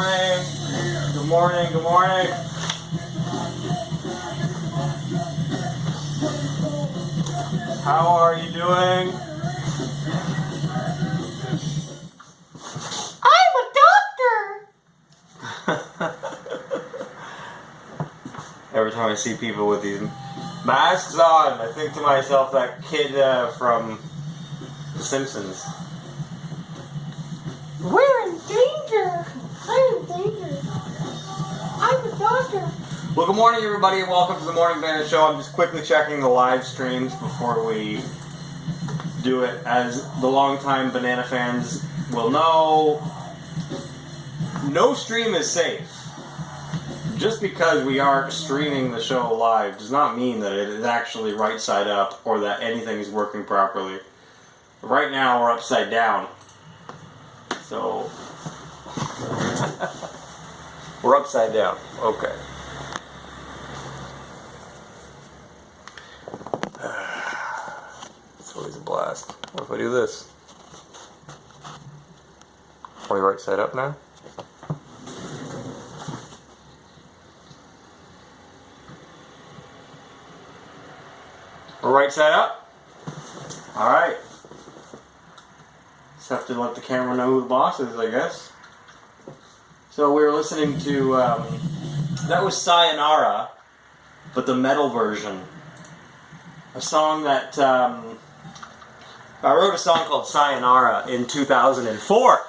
morning. Good morning. Good morning. How are you doing? I'm a doctor. Every time I see people with these masks on, I think to myself, that kid from The Simpsons. We're in danger. I'm in danger. I'm a doctor. Well, good morning, everybody, and welcome to the Morning Banana Show. I'm just quickly checking the live streams before we do it. As the longtime banana fans will know, no stream is safe. Just because we aren't streaming the show live does not mean that it is actually right side up or that anything is working properly. Right now, we're upside down. So, we're upside down. Okay. It's always a blast. What if I do this? Are we right side up now? We're right side up? Alright. Just have to let the camera know who the boss is, I guess. So we were listening to, that was Sayonara, but the metal version. A song that, I wrote a song called Sayonara in 2004.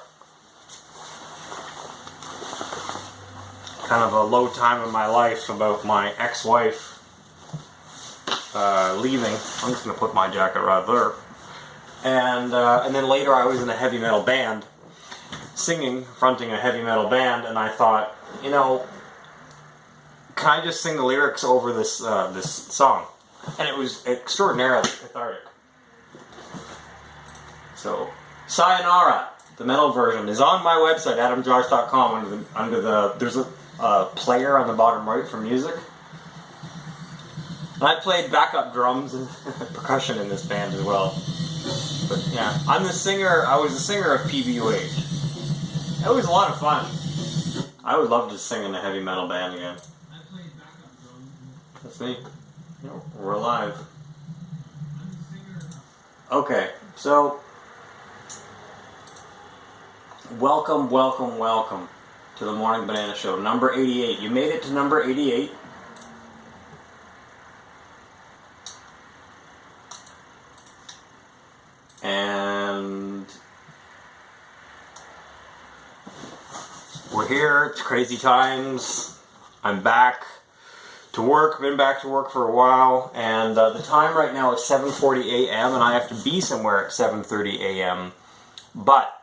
Kind of a low time in my life about my ex-wife leaving. I'm just going to put my jacket right there. And then later I was in a heavy metal band, singing, fronting a heavy metal band, and I thought, you know, can I just sing the lyrics over this this song? And it was extraordinarily cathartic. So, Sayonara, the metal version, is on my website, adamjosh.com, under the there's a player on the bottom right for music. And I played backup drums and percussion in this band as well. But yeah, I'm the singer. I was the singer of PBUH. It was a lot of fun. I would love to sing in a heavy metal band again. I played backup drums. That's me. We're alive. I'm the singer. Okay, so welcome to the Morning Banana Show, number 88. You made it to number 88. And we're here. It's crazy times. I'm back to work. Been back to work for a while, and the time right now is 7:40 a.m. and I have to be somewhere at 7:30 a.m. But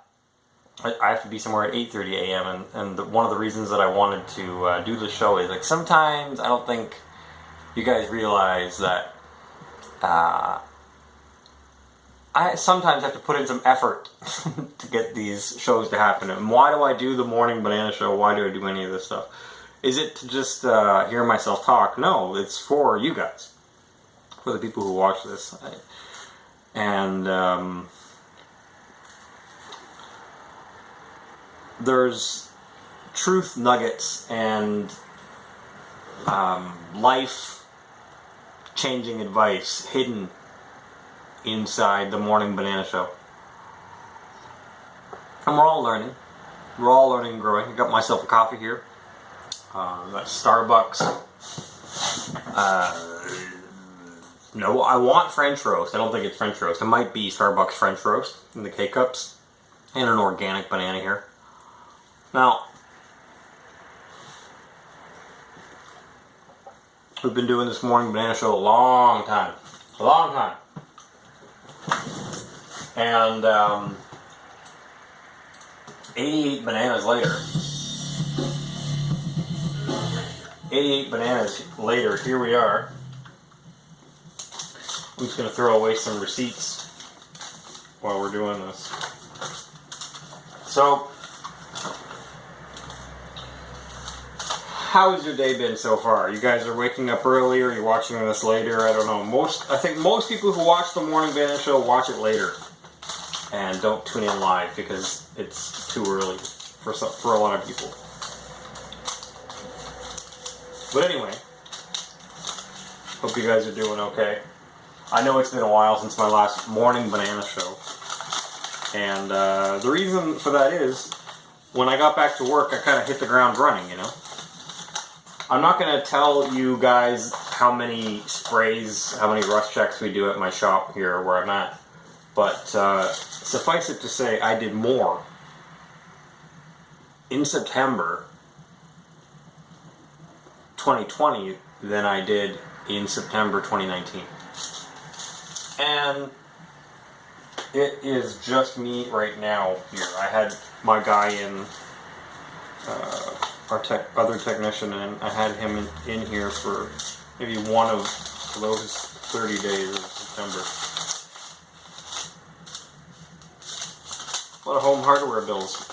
I have to be somewhere at 8:30 a.m. and one of the reasons that I wanted to do the show is, like, sometimes I don't think you guys realize that I sometimes have to put in some effort to get these shows to happen. And why do I do the Morning Banana Show? Why do I do any of this stuff? Is it to just hear myself talk? No, it's for you guys. For the people who watch this. There's truth nuggets and life-changing advice hidden inside the Morning Banana Show. And we're all learning. We're all learning and growing. I got myself a coffee here. That's Starbucks. No, I want French roast. I don't think it's French roast. It might be Starbucks French roast in the K-Cups. And an organic banana here. Now, we've been doing this Morning Banana Show a long time. A long time. And 88 bananas later. 88 bananas later, here we are. I'm just going to throw away some receipts while we're doing this. So, how has your day been so far? You guys are waking up early, or you're watching this later? I don't know. I think most people who watch the Morning Banana Show watch it later and don't tune in live because it's too early for a lot of people. But anyway, hope you guys are doing okay. I know it's been a while since my last morning banana show. And the reason for that is, when I got back to work, I kind of hit the ground running, you know? I'm not going to tell you guys how many sprays, how many rust checks we do at my shop here where I'm at. But suffice it to say, I did more in September 2020 than I did in September 2019. And it is just me right now here. I had my guy in, our other technician, and I had him in here for maybe one of those 30 days of September. A lot of home hardware bills.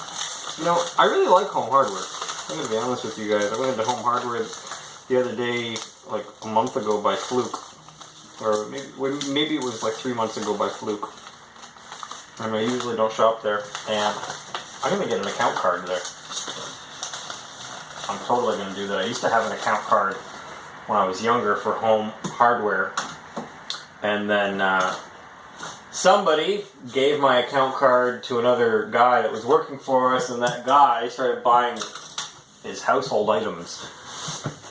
You know, I really like home hardware. I'm going to be honest with you guys. I went into home hardware the other day, like a month ago by fluke. Or maybe it was like 3 months ago by fluke. I mean, I usually don't shop there. And I'm going to get an account card there. I'm totally going to do that. I used to have an account card when I was younger for home hardware. And then somebody gave my account card to another guy that was working for us, and that guy started buying his household items.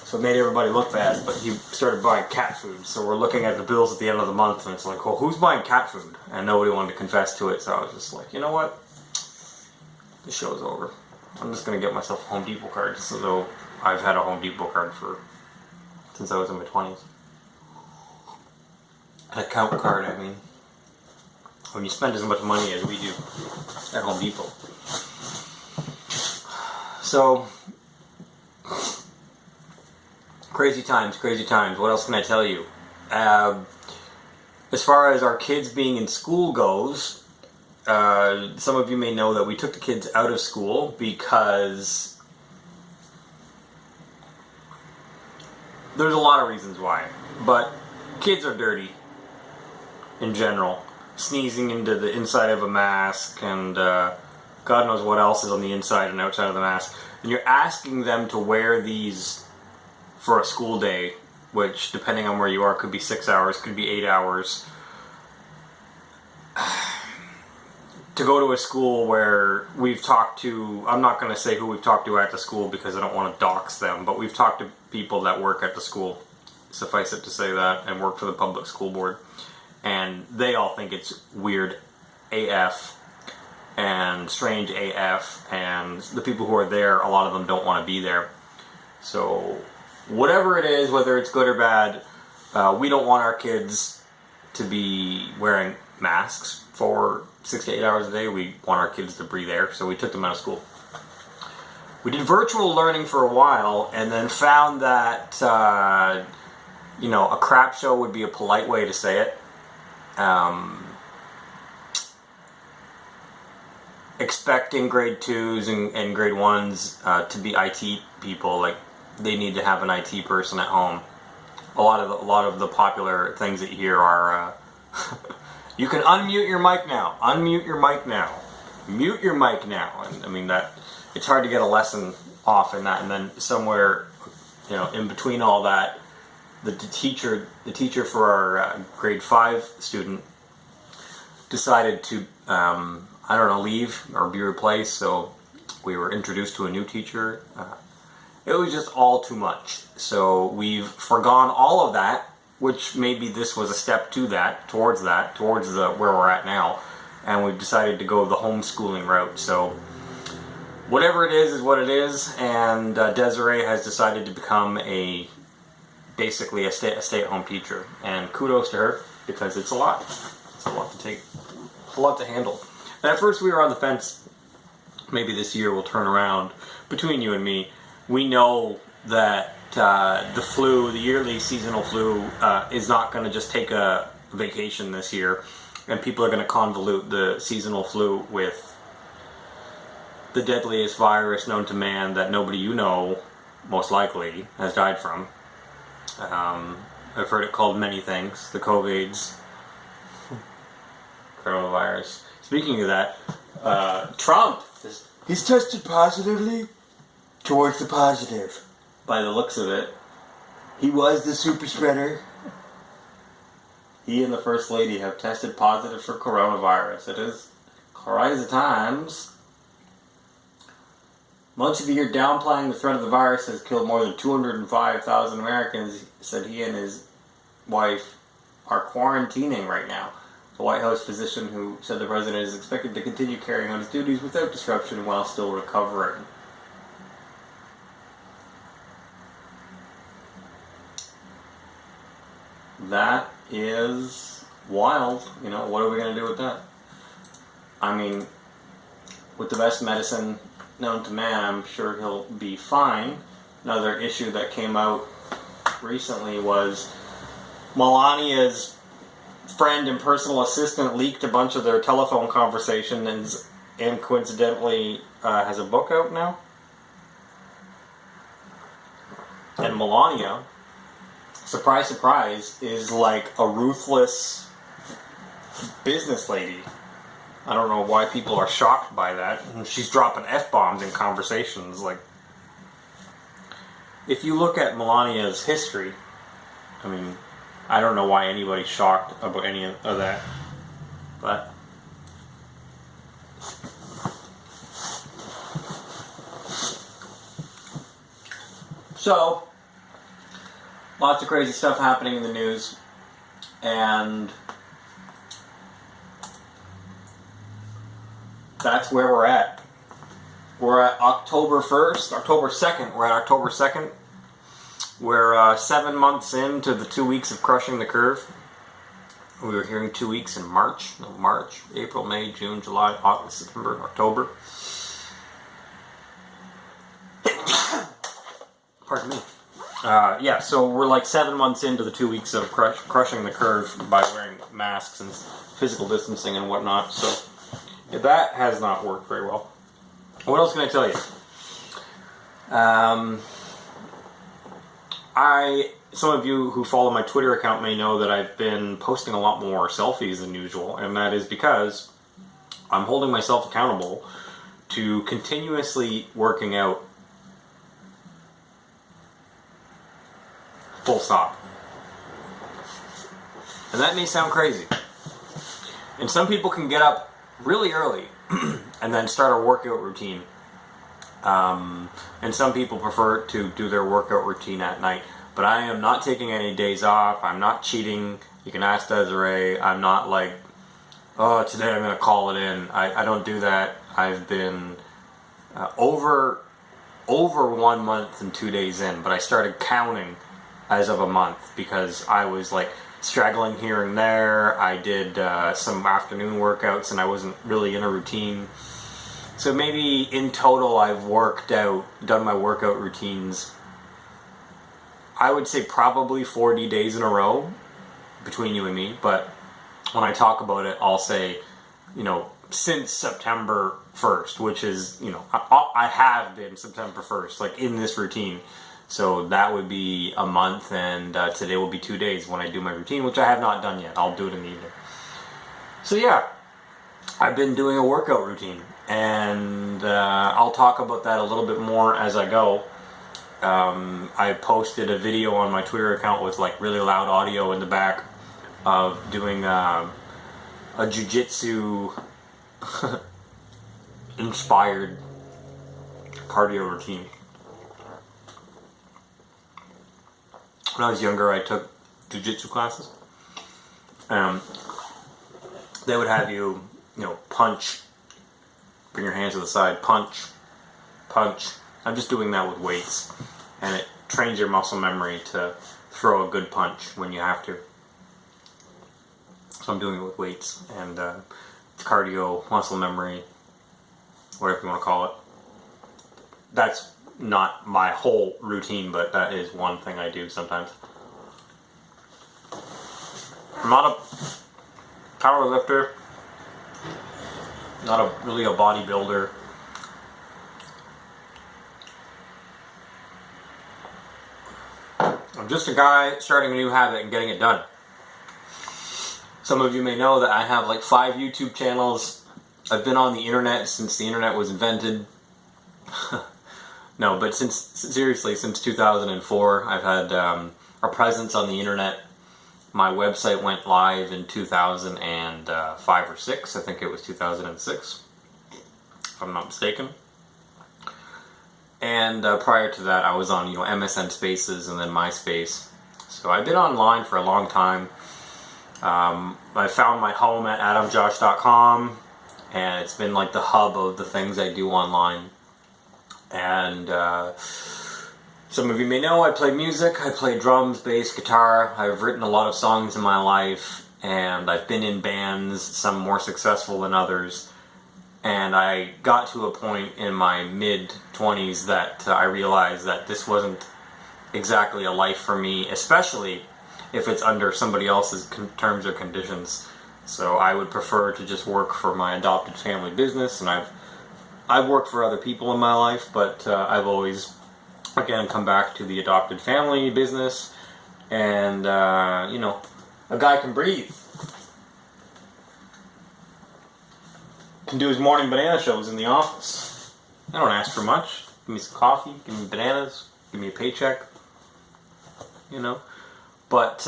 So it made everybody look bad, but he started buying cat food. So we're looking at the bills at the end of the month, and it's like, well, who's buying cat food? And nobody wanted to confess to it, so I was just like, you know what? The show's over. I'm just going to get myself a Home Depot card, just though I've had a Home Depot card since I was in my 20s. An account card, I mean. When you spend as much money as we do at Home Depot. So, crazy times, crazy times. What else can I tell you? As far as our kids being in school goes, some of you may know that we took the kids out of school because there's a lot of reasons why. But kids are dirty in general. Sneezing into the inside of a mask, and God knows what else is on the inside and outside of the mask. And you're asking them to wear these for a school day, which, depending on where you are, could be 6 hours, could be 8 hours. To go to a school where we've talked to, I'm not going to say who we've talked to at the school because I don't want to dox them, but we've talked to people that work at the school, suffice it to say that, and work for the public school board. And they all think it's weird AF and strange AF, and the people who are there, a lot of them don't want to be there. So whatever it is, whether it's good or bad, we don't want our kids to be wearing masks for 6 to 8 hours a day. We want our kids to breathe air, so we took them out of school. We did virtual learning for a while, and then found that, a crap show would be a polite way to say it. Expecting grade 2s and grade 1s to be IT people, like they need to have an IT person at home. A lot of the popular things that you hear are you can unmute your mic now, unmute your mic now, mute your mic now, and I mean that it's hard to get a lesson off in that, and then somewhere in between all that, the teacher for our grade 5 student decided to leave or be replaced, so we were introduced to a new teacher. It was just all too much. So we've forgone all of that, which maybe this was a step towards where we're at now, and we've decided to go the homeschooling route. So whatever it is what it is, and Desiree has decided to become basically a stay-at-home teacher, and kudos to her, because it's a lot to take, a lot to handle. And at first we were on the fence, maybe this year will turn around. Between you and me, we know that the yearly seasonal flu is not going to just take a vacation this year, and people are going to convolute the seasonal flu with the deadliest virus known to man that nobody most likely has died from. I've heard it called many things. The COVIDs, coronavirus. Speaking of that, Trump, he's tested positively towards the positive. By the looks of it, He was the super spreader. He and the First Lady have tested positive for coronavirus. It is crazy times. Much of the year downplaying the threat of the virus has killed more than 205,000 Americans, said he and his wife are quarantining right now. The White House physician who said the president is expected to continue carrying on his duties without disruption while still recovering. That is wild. You know, what are we going to do with that? I mean, with the best medicine known to man, I'm sure he'll be fine. Another issue that came out recently was Melania's friend and personal assistant leaked a bunch of their telephone conversations and coincidentally has a book out now. And Melania, surprise, surprise, is like a ruthless business lady. I don't know why people are shocked by that. She's dropping F-bombs in conversations. Like, if you look at Melania's history, I mean, I don't know why anybody's shocked about any of that. But so, lots of crazy stuff happening in the news, and that's where we're at. We're at October 1st, October 2nd. We're at October 2nd. We're 7 months into the 2 weeks of crushing the curve. We were hearing 2 weeks in March, April, May, June, July, August, September, October. Pardon me. Yeah, so we're like 7 months into the 2 weeks of crushing the curve by wearing masks and physical distancing and whatnot. So yeah, that has not worked very well. What else can I tell you? Some of you who follow my Twitter account may know that I've been posting a lot more selfies than usual, and that is because I'm holding myself accountable to continuously working out. Full stop. And that may sound crazy. And some people can get up really early and then start a workout routine. And some people prefer to do their workout routine at night. But I am not taking any days off. I'm not cheating. You can ask Desiree. I'm not like, oh, today I'm going to call it in. I don't do that. I've been over 1 month and 2 days in, but I started counting as of a month because I was like straggling here and there. I did some afternoon workouts and I wasn't really in a routine. So maybe in total I've done my workout routines, I would say probably 40 days in a row between you and me. But when I talk about it, I'll say, since September 1st, which is, I have been September 1st, like in this routine. So that would be a month, and today will be 2 days when I do my routine, which I have not done yet. I'll do it in the evening. So yeah, I've been doing a workout routine, and I'll talk about that a little bit more as I go. I posted a video on my Twitter account with like really loud audio in the back of doing a jiu-jitsu inspired cardio routine. When I was younger, I took jiu-jitsu classes. They would have you, punch, bring your hands to the side, punch, punch. I'm just doing that with weights, and it trains your muscle memory to throw a good punch when you have to. So I'm doing it with weights, and it's cardio, muscle memory, whatever you want to call it. That's not my whole routine, but that is one thing I do sometimes. I'm not a power lifter, not really a bodybuilder. I'm just a guy starting a new habit and getting it done. Some of you may know that I have like 5 YouTube channels. I've been on the internet since the internet was invented. No, but since 2004, I've had a presence on the internet. My website went live in 2005 or 6. I think it was 2006, if I'm not mistaken. And prior to that, I was on MSN Spaces and then MySpace. So I've been online for a long time. I found my home at adamjosh.com, and it's been like the hub of the things I do online. And some of you may know I play music. I play drums, bass, guitar. I've written a lot of songs in my life, and I've been in bands, some more successful than others. And I got to a point in my mid-20s that I realized that this wasn't exactly a life for me, especially if it's under somebody else's terms or conditions. So I would prefer to just work for my adopted family business, and I've worked for other people in my life, but I've always, again, come back to the adopted family business, and, a guy can breathe. Can do his morning banana shows in the office. I don't ask for much. Give me some coffee, give me bananas, give me a paycheck, But,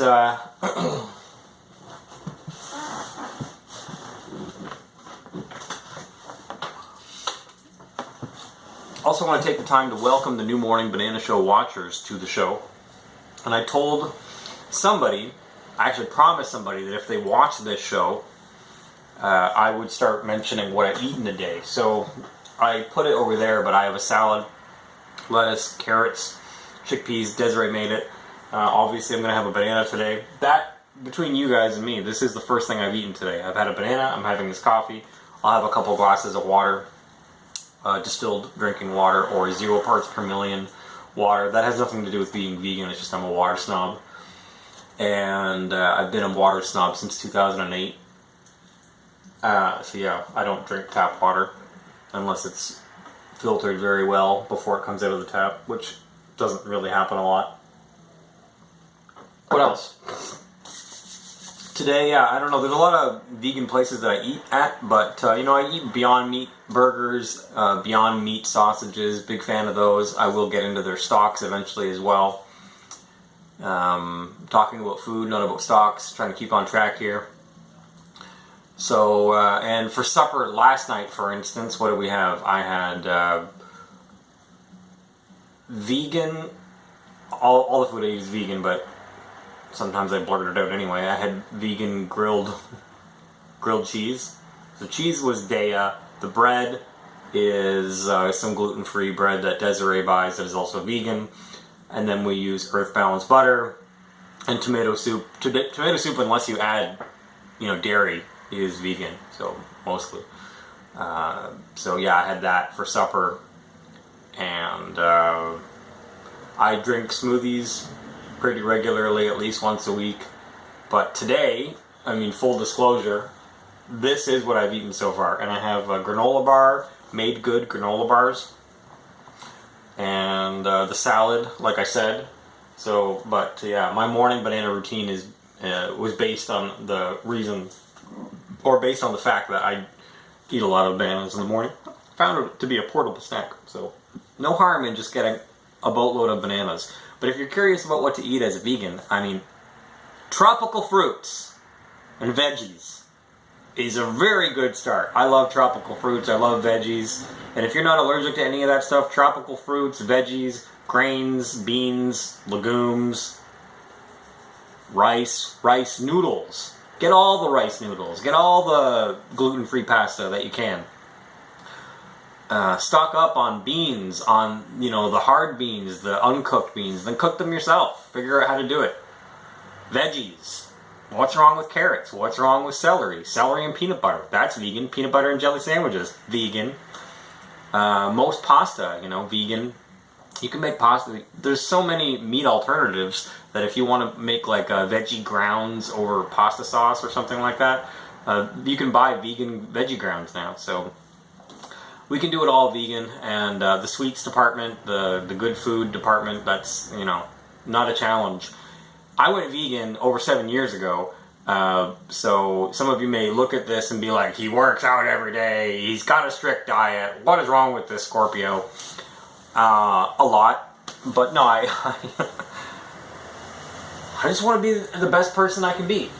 also want to take the time to welcome the new Morning Banana Show watchers to the show. And I told somebody, I actually promised somebody that if they watch this show, I would start mentioning what I eat in a day. So I put it over there, but I have a salad, lettuce, carrots, chickpeas. Desiree made it. Obviously, I'm going to have a banana today. That, between you guys and me, this is the first thing I've eaten today. I've had a banana, I'm having this coffee, I'll have a couple glasses of water, distilled drinking water, or 0 parts per million water. That has nothing to do with being vegan, it's just I'm a water snob. And I've been a water snob since 2008. So yeah, I don't drink tap water unless it's filtered very well before it comes out of the tap, which doesn't really happen a lot. What else? Today, I don't know, there's a lot of vegan places that I eat at, but, I eat Beyond Meat burgers, Beyond Meat sausages, big fan of those. I will get into their stocks eventually as well. Talking about food, not about stocks, trying to keep on track here. So, and for supper last night, for instance, what did we have? I had vegan, all the food I eat is vegan, but sometimes I blurt it out anyway. I had vegan grilled cheese. The cheese was Daya. The bread is some gluten-free bread that Desiree buys that is also vegan. And then we use Earth Balance butter and tomato soup. Tomato soup, unless you add, dairy, is vegan. So mostly. So yeah, I had that for supper, and I drink smoothies pretty regularly, at least once a week. But today, full disclosure, this is what I've eaten so far. And I have a granola bar, Made Good granola bars, and the salad, like I said. So, but yeah, my morning banana routine was based on the reason, or based on the fact that I eat a lot of bananas in the morning. Found it to be a portable snack, so no harm in just getting a boatload of bananas. But if you're curious about what to eat as a vegan, tropical fruits and veggies is a very good start. I love tropical fruits, I love veggies, and if you're not allergic to any of that stuff, tropical fruits, veggies, grains, beans, legumes, rice noodles. Get all the rice noodles. Get all the gluten-free pasta that you can. Stock up on beans, on, the hard beans, the uncooked beans. Then cook them yourself. Figure out how to do it. Veggies. What's wrong with carrots? What's wrong with celery? Celery and peanut butter. That's vegan. Peanut butter and jelly sandwiches. Vegan. Most pasta, vegan. You can make pasta. There's so many meat alternatives that if you want to make like veggie grounds over pasta sauce or something like that, you can buy vegan veggie grounds now. So we can do it all vegan. And the sweets department, the good food department, that's, not a challenge. I went vegan over 7 years ago. So some of you may look at this and be like, he works out every day, he's got a strict diet, what is wrong with this Scorpio? A lot, but no, I just want to be the best person I can be,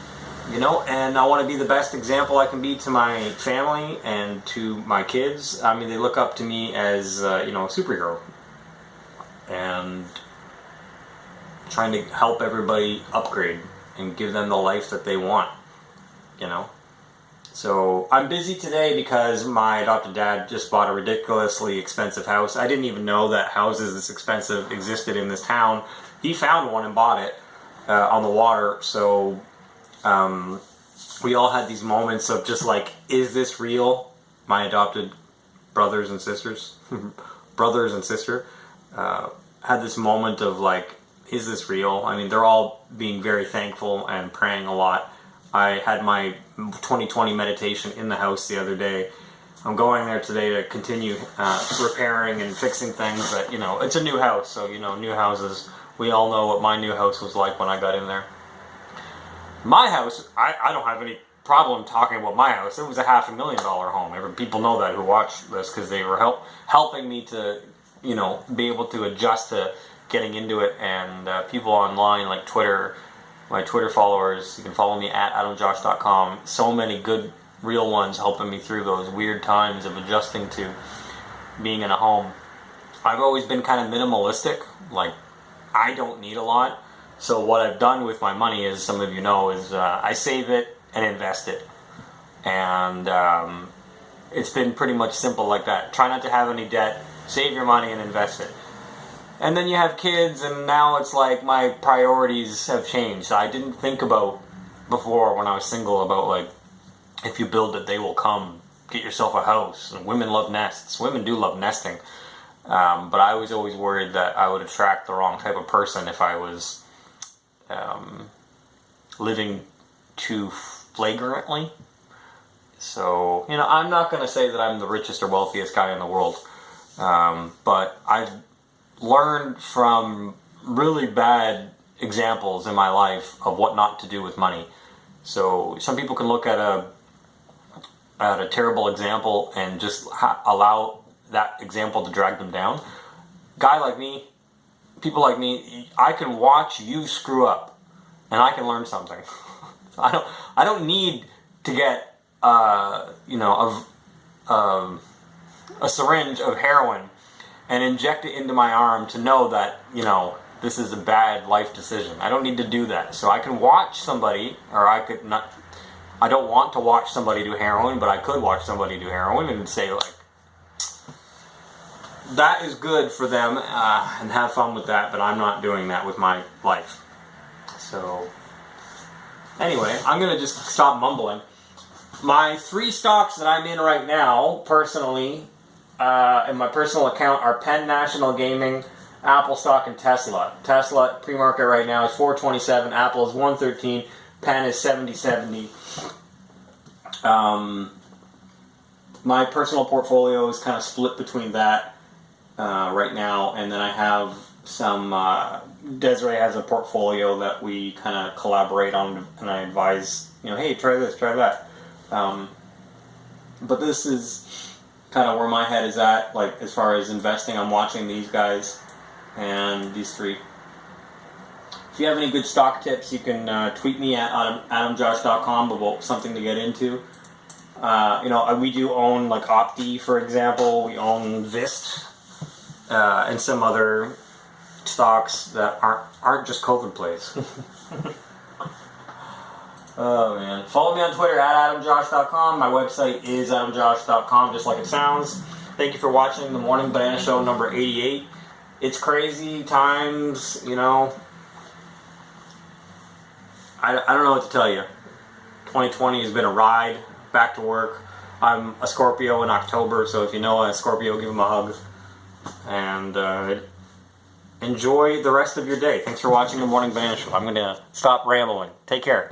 you know, and I want to be the best example I can be to my family and to my kids. I mean, they look up to me as, you know, a superhero. And trying to help everybody upgrade and give them the life that they want, you know. So I'm busy today because my adopted dad just bought a ridiculously expensive house. I didn't even know that houses this expensive existed in this town. He found one and bought it on the water. So we all had these moments of just like, is this real? My adopted brothers and sisters, brothers and sister, had this moment of like, is this real? I mean, they're all being very thankful and praying a lot. I had my 2020 meditation in the house the other day. I'm going there today to continue repairing and fixing things, but, you know, it's a new house, so, you know, new houses, we all know what my new house was like when I got in there. My house, I don't have any problem talking about my house. It was a $500,000 home. People know that who watch this because they were helping me to, you know, be able to adjust to getting into it, and people online like Twitter, my Twitter followers, you can follow me at adamjosh.com. So many good, real ones helping me through those weird times of adjusting to being in a home. I've always been kind of minimalistic, like I don't need a lot. So what I've done with my money, as some of you know, is I save it and invest it. And it's been pretty much simple like that. Try not to have any debt, save your money and invest it. And then you have kids, and now it's like my priorities have changed. I didn't think about before when I was single about like, if you build it, they will come. Get yourself a house. And women love nests. Women do love nesting. But I was always worried that I would attract the wrong type of person if I was living too flagrantly. So, you know, I'm not going to say that I'm the richest or wealthiest guy in the world. But I've learned from really bad examples in my life of what not to do with money. So some people can look at a terrible example and just allow that example to drag them down. Guy like me, people like me, I can watch you screw up and I can learn something. I don't need to get you know, a syringe of heroin and inject it into my arm to know that, you know, this is a bad life decision. I don't need to do that. So I can watch somebody, or I could not, I don't want to watch somebody do heroin, but I could watch somebody do heroin and say like, that is good for them, and have fun with that, but I'm not doing that with my life. So, anyway, I'm going to just stop mumbling. My 3 stocks that I'm in right now, personally, in my personal account, are Penn National Gaming, Apple stock, and Tesla. Tesla pre-market right now is $4.27, Apple is $1.13, Penn is $70.70. My personal portfolio is kind of split between that right now, and then I have some, Desiree has a portfolio that we kind of collaborate on, and I advise, you know, hey, try this, try that. But this is kind of where my head is at, like as far as investing. I'm watching these guys and these 3. If you have any good stock tips, you can tweet me at adamjosh.com about something to get into. You know, we do own like Opti, for example. We own Vist and some other stocks that aren't just COVID plays. Oh man. Follow me on Twitter at adamjosh.com. My website is adamjosh.com, just like it sounds. Thank you for watching the Morning Banana Show number 88. It's crazy times, you know. I don't know what to tell you. 2020 has been a ride. Back to work. I'm a Scorpio in October, so if you know a Scorpio, give him a hug. And enjoy the rest of your day. Thanks for watching the Morning Banana Show. I'm going to stop rambling. Take care.